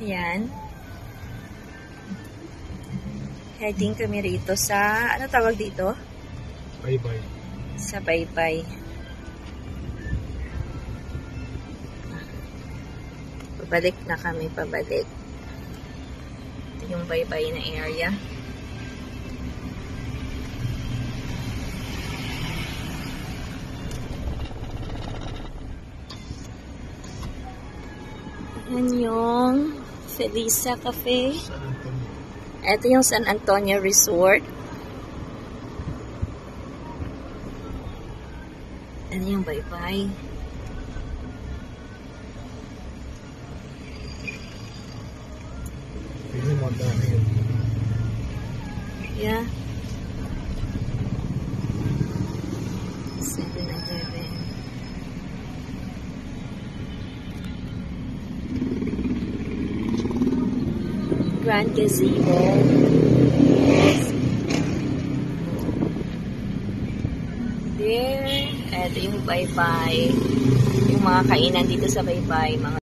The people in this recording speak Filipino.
Ayan. Heading kami rito sa, ano tawag dito? Baybay. Sa Baybay. Pabalik na kami, pabalik. Ito yung Baybay na area. Yan yung Felisa Cafe. Ito yung San Antonio Resort. Ano yung Baybay? Hindi mo dami yun. Yeah. 7-Eleven. Grand Gazebo. There. Ito yung Baybay. Yung mga kainan dito sa Baybay. Mga